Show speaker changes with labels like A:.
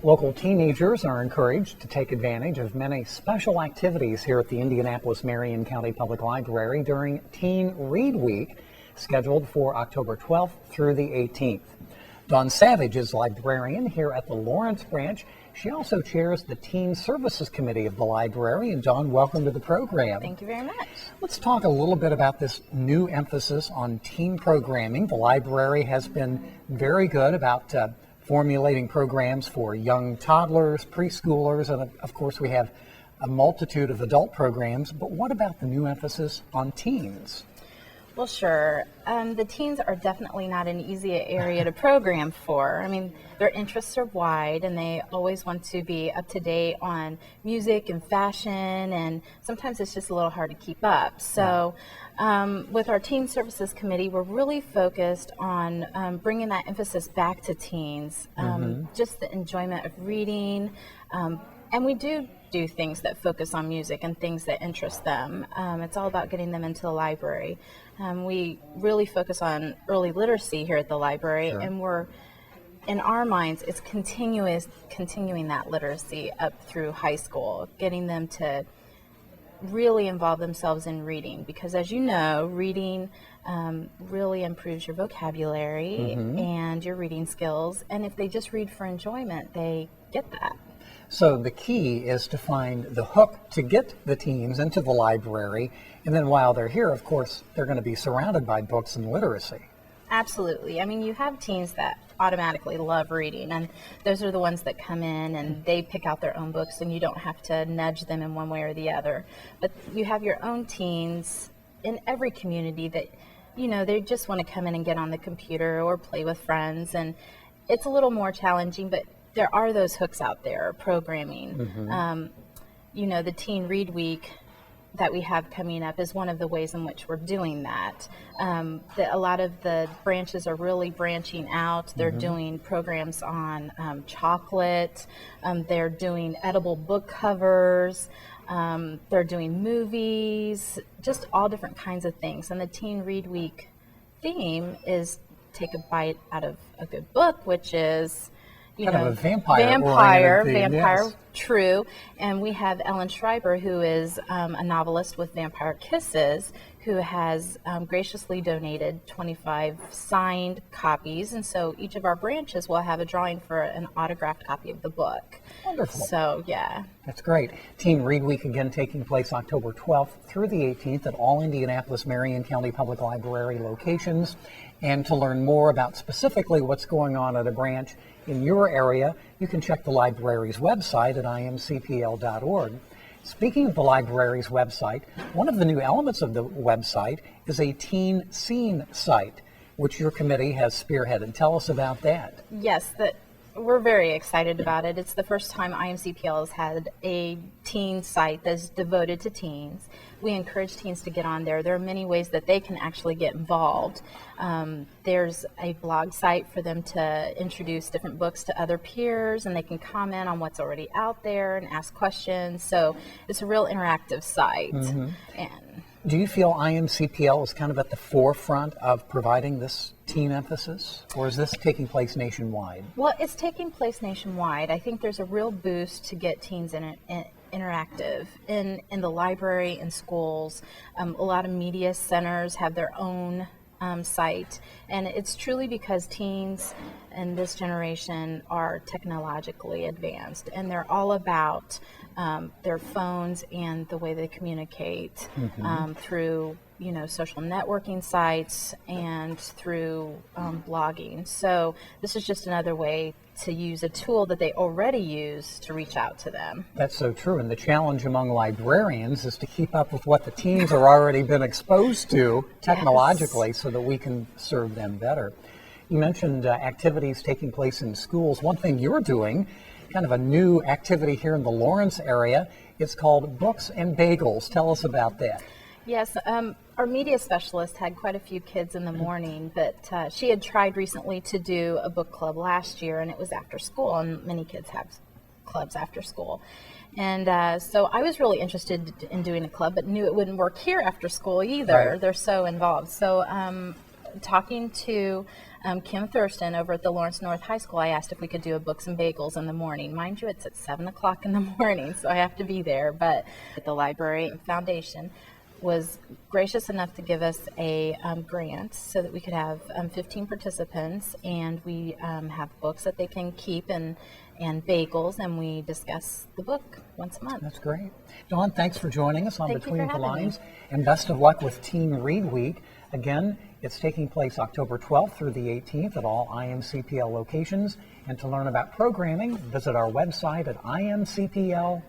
A: Local teenagers are encouraged to take advantage of many special activities here at the Indianapolis-Marion County Public Library during Teen Read Week, scheduled for October 12th through the 18th. Dawn Savage is librarian here at the Lawrence branch. She also chairs the Teen Services Committee of the library. And Dawn, welcome to the program.
B: Thank you very much.
A: Let's talk a little bit about this new emphasis on teen programming. The library has been very good about formulating programs for young toddlers, preschoolers, and of course we have a multitude of adult programs. But what about the new emphasis on teens?
B: Well, sure. The teens are definitely not an easy area to program for. I mean, their interests are wide and they always want to be up to date on music and fashion, and sometimes it's just a little hard to keep up. So with our Teen Services Committee, we're really focused on bringing that emphasis back to teens, just the enjoyment of reading. And we do things that focus on music and things that interest them. It's all about getting them into the library. We really focus on early literacy here at the library, and we're, in our minds, it's continuing that literacy up through high school, getting them to really involve themselves in reading, because as you know, reading really improves your vocabulary and your reading skills, and if they just read for enjoyment, they get that.
A: So the key is to find the hook to get the teens into the library, and then while they're here, of course, they're going to be surrounded by books and literacy.
B: Absolutely. I mean, you have teens that automatically love reading, and those are the ones that come in and they pick out their own books, and you don't have to nudge them in one way or the other. But you have your own teens in every community that, you know, they just want to come in and get on the computer or play with friends, and it's a little more challenging, but there are those hooks out there, programming. You know, the Teen Read Week that we have coming up is one of the ways in which we're doing that. A lot of the branches are really branching out. They're doing programs on chocolate. They're doing edible book covers. They're doing movies, just all different kinds of things. And the Teen Read Week theme is take a bite out of a good book, which is
A: kind of a vampire,
B: yes. True. And we have Ellen Schreiber, who is a novelist with Vampire Kisses, who has graciously donated 25 signed copies. And so each of our branches will have a drawing for an autographed copy of the book.
A: Wonderful.
B: So, yeah.
A: That's great. Teen Read Week again taking place October 12th through the 18th at all Indianapolis-Marion County Public Library locations. And to learn more about specifically what's going on at a branch in your area, you can check the library's website at imcpl.org. Speaking of the library's website, one of the new elements of the website is a teen scene site, which your committee has spearheaded. Tell us about that.
B: Yes, we're very excited about it. It's the first time IMCPL has had a teen site that's devoted to teens. We encourage teens to get on there. There are many ways that they can actually get involved. There's a blog site for them to introduce different books to other peers, and they can comment on what's already out there and ask questions. So it's a real interactive site. And
A: do you feel IMCPL is kind of at the forefront of providing this teen emphasis, or is this taking place nationwide?
B: Well, it's taking place nationwide. I think there's a real boost to get teens interactive in the library and schools. A lot of media centers have their own site, and it's truly because teens in this generation are technologically advanced, and they're all about their phones and the way they communicate through, you know, social networking sites and through blogging. So this is just another way to use a tool that they already use to reach out to them.
A: That's so true. And the challenge among librarians is to keep up with what the teens are already been exposed to technologically, so that we can serve them better. You mentioned activities taking place in schools. One thing you're doing, kind of a new activity here in the Lawrence area, it's called Books and Bagels. Tell us about that.
B: Yes, our media specialist had quite a few kids in the morning, but she had tried recently to do a book club last year, and it was after school, and many kids have clubs after school. And so I was really interested in doing a club, but knew it wouldn't work here after school either.
A: Right.
B: They're so involved. So talking to Kim Thurston over at the Lawrence North High School, I asked if we could do a books and bagels in the morning. Mind you, it's at 7 o'clock in the morning, so I have to be there. But the Library Foundation was gracious enough to give us a grant so that we could have 15 participants, and we have books that they can keep and bagels, and we discuss the book once a month.
A: That's great. Dawn, thanks for joining us on
B: Thank you
A: Between
B: for
A: the
B: having me.
A: Lines, and best of luck with Teen Read Week. Again, it's taking place October 12th through the 18th at all IMCPL locations. And to learn about programming, visit our website at imcpl.org.